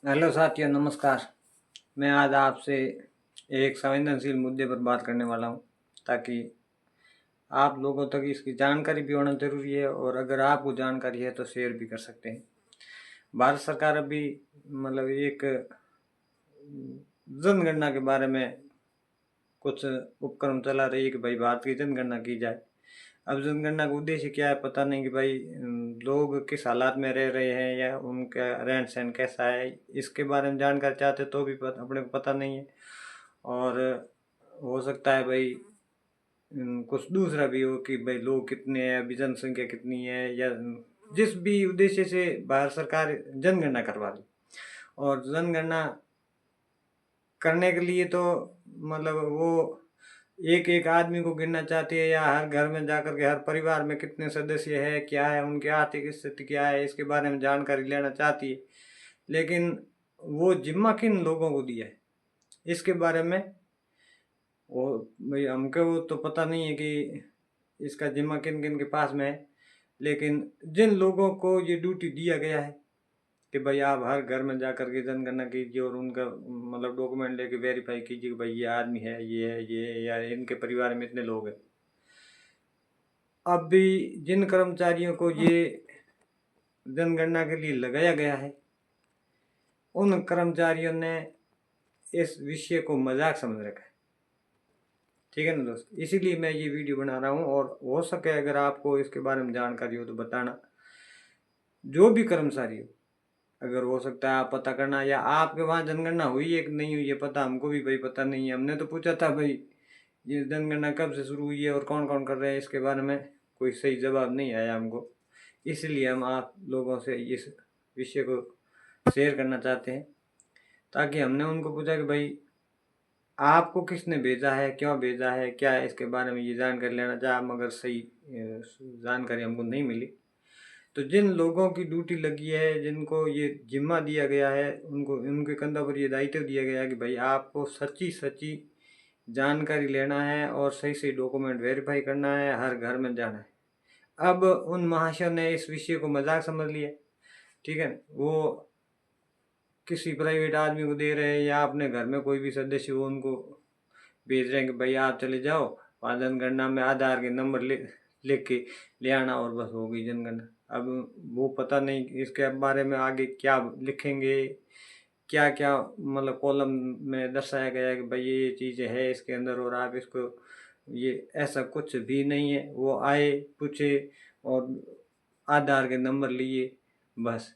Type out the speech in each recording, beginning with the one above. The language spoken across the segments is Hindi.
हेलो साथियों, नमस्कार। मैं आज आपसे एक संवेदनशील मुद्दे पर बात करने वाला हूँ, ताकि आप लोगों तक इसकी जानकारी भी होना ज़रूरी है, और अगर आपको जानकारी है तो शेयर भी कर सकते हैं। भारत सरकार अभी एक जनगणना के बारे में कुछ उपक्रम चला रही है कि भाई भारत की जनगणना की जाए। अब जनगणना का उद्देश्य क्या है पता नहीं, कि भाई लोग किस हालात में रह रहे हैं या उनका रहन सहन कैसा है, इसके बारे में जानकारी चाहते तो भी अपने को पता नहीं है। और हो सकता है भाई कुछ दूसरा भी हो, कि भाई लोग कितने हैं, अभी जनसंख्या कितनी है, या जिस भी उद्देश्य से भारत सरकार जनगणना करवा रही। और जनगणना करने के लिए तो वो एक एक आदमी को गिनना चाहती है, या हर घर में जाकर के हर परिवार में कितने सदस्य है, क्या है, उनकी आर्थिक स्थिति क्या है, इसके बारे में जानकारी लेना चाहती है। लेकिन वो जिम्मा किन लोगों को दिया है इसके बारे में वो भाई हमको वो तो पता नहीं है कि इसका जिम्मा किन किन के पास में है। लेकिन जिन लोगों को ये ड्यूटी दिया गया है कि भाई आप हर घर में जाकर के जनगणना कीजिए और उनका डॉक्यूमेंट लेके वेरीफाई कीजिए कि भाई ये आदमी है, ये है, या इनके परिवार में इतने लोग हैं। अब भी जिन कर्मचारियों को ये जनगणना के लिए लगाया गया है, उन कर्मचारियों ने इस विषय को मजाक समझ रखा है। ठीक है ना दोस्त, इसीलिए मैं ये वीडियो बना रहा हूँ। और हो सके अगर आपको इसके बारे में जानकारी हो तो बताना। जो भी कर्मचारी हो, अगर हो सकता है आप पता करना, या आपके वहाँ जनगणना हुई है कि नहीं हुई है पता हमको भी भाई पता नहीं है। हमने तो पूछा था भाई ये जनगणना कब से शुरू हुई है और कौन कौन कर रहे हैं, इसके बारे में कोई सही जवाब नहीं आया हमको। इसलिए हम आप लोगों से इस विषय को शेयर करना चाहते हैं, ताकि हमने उनको पूछा कि भाई आपको किसने भेजा है, क्यों भेजा है, क्या है, इसके बारे में ये जानकारी लेना चाहा, मगर सही जानकारी हमको नहीं मिली। तो जिन लोगों की ड्यूटी लगी है, जिनको ये जिम्मा दिया गया है, उनको उनके कंधों पर ये दायित्व दिया गया है कि भाई आपको सच्ची सच्ची जानकारी लेना है और सही सही डॉक्यूमेंट वेरीफाई करना है, हर घर में जाना है। अब उन महाशयों ने इस विषय को मजाक समझ लिया। ठीक है, वो किसी प्राइवेट आदमी को दे रहे हैं, या अपने घर में कोई भी सदस्य हो उनको भेज रहे हैं कि भाई आप चले जाओ वहाँ जनगणना में आधार के नंबर लिख के ले आना, और बस हो गई जनगणना। अब वो पता नहीं इसके बारे में आगे क्या लिखेंगे, क्या क्या कॉलम में दर्शाया गया है कि भाई ये चीज़ें है इसके अंदर, और आप इसको ये ऐसा कुछ भी नहीं है। वो आए, पूछे, और आधार के नंबर लिए, बस।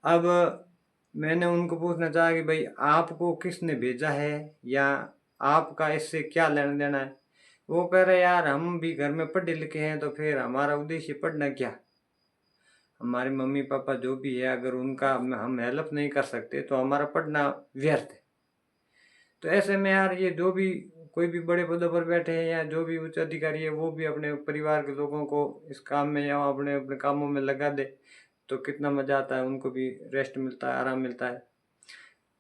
अब मैंने उनको पूछना चाहा कि भाई आपको किसने भेजा है, या आपका इससे क्या लेना देना है। वो कह रहे यार हम भी घर में पढ़े लिखे हैं, तो फिर हमारा उद्देश्य पढ़ना क्या, हमारे मम्मी पापा जो भी है अगर उनका हम हेल्प नहीं कर सकते तो हमारा पढ़ना व्यर्थ है। तो ऐसे में यार ये जो भी कोई भी बड़े पदों पर बैठे हैं या जो भी उच्च अधिकारी है, वो भी अपने परिवार के लोगों को इस काम में या अपने अपने कामों में लगा दे तो कितना मजा आता है, उनको भी रेस्ट मिलता है, आराम मिलता है।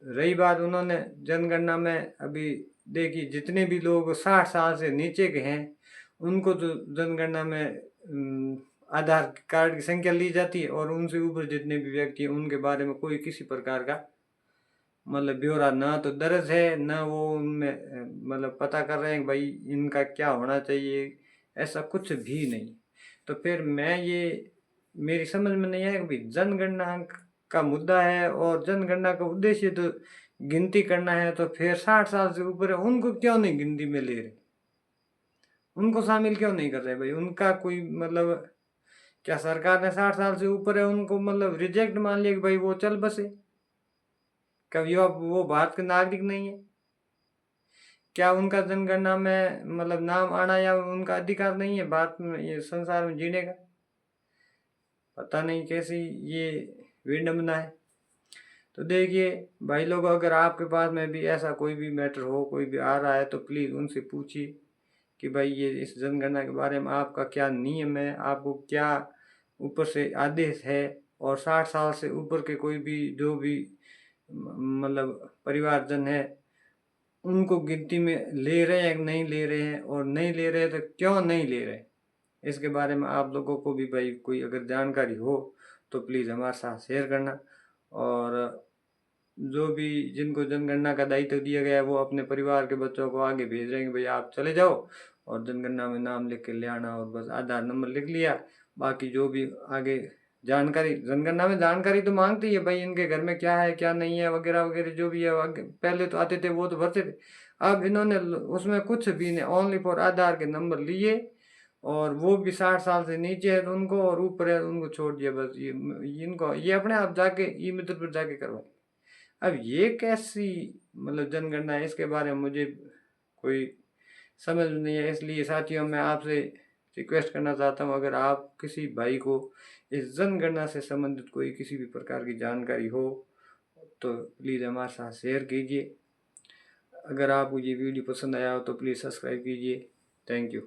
रही बात उन्होंने जनगणना में अभी देखी, जितने भी लोग 60 साल से नीचे के हैं उनको तो जनगणना में आधार कार्ड की संख्या ली जाती है, और उनसे ऊपर जितने भी व्यक्ति हैं उनके बारे में कोई किसी प्रकार का ब्यौरा ना तो दर्ज है, ना वो उनमें पता कर रहे हैं भाई इनका क्या होना चाहिए, ऐसा कुछ भी नहीं। तो फिर मैं ये मेरी समझ में नहीं आया कि भाई जनगणना का मुद्दा है और जनगणना का उद्देश्य तो गिनती करना है, तो फिर 60 साल से ऊपर है उनको क्यों नहीं गिनती में ले रहे, उनको शामिल क्यों नहीं कर रहे भाई। उनका कोई क्या सरकार ने 60 साल से ऊपर है उनको रिजेक्ट मान लिया कि भाई वो चल बसे, कभी वो भारत के नागरिक नहीं है, क्या उनका जनगणना में नाम आना या उनका अधिकार नहीं है भारत में, ये संसार में जीने का। पता नहीं कैसी ये विडंबना है। तो देखिए भाई लोग, अगर आपके पास में भी ऐसा कोई भी मैटर हो, कोई भी आ रहा है, तो प्लीज़ उनसे पूछिए कि भाई ये इस जनगणना के बारे में आपका क्या नियम है, आपको क्या ऊपर से आदेश है। और 60 साल से ऊपर के कोई भी जो भी परिवारजन है उनको गिनती में ले रहे हैं कि नहीं ले रहे हैं, और नहीं ले रहे हैं तो क्यों नहीं ले रहे, इसके बारे में आप लोगों को भी भाई कोई अगर जानकारी हो तो प्लीज़ हमारे साथ शेयर करना। और जो भी जिनको जनगणना का दायित्व दिया गया है वो अपने परिवार के बच्चों को आगे भेज रहे हैं कि भाई आप चले जाओ और जनगणना में नाम लिख के ले आना, और बस आधार नंबर लिख लिया। बाकी जो भी आगे जानकारी, जनगणना में जानकारी तो मांगती है भाई, इनके घर में क्या है क्या नहीं है वगैरह वगैरह जो भी है। पहले तो आते थे वो तो भरते थे, अब इन्होंने उसमें कुछ भी नहीं, ओनली फॉर आधार के नंबर लिए, और वो भी 60 साल से नीचे है तो उनको, और ऊपर है उनको छोड़ दिया बस। ये इनको ये अपने आप जाके ई मित्र पर जाके करवाए। अब ये कैसी मतलब जनगणना है, इसके बारे में मुझे कोई समझ नहीं है। इसलिए साथियों मैं आपसे रिक्वेस्ट करना चाहता हूँ, अगर आप किसी भाई को इस जनगणना से संबंधित कोई किसी भी प्रकार की जानकारी हो तो प्लीज़ हमारे साथ शेयर कीजिए। अगर आपको ये वीडियो पसंद आया हो तो प्लीज़ सब्सक्राइब कीजिए। Thank you.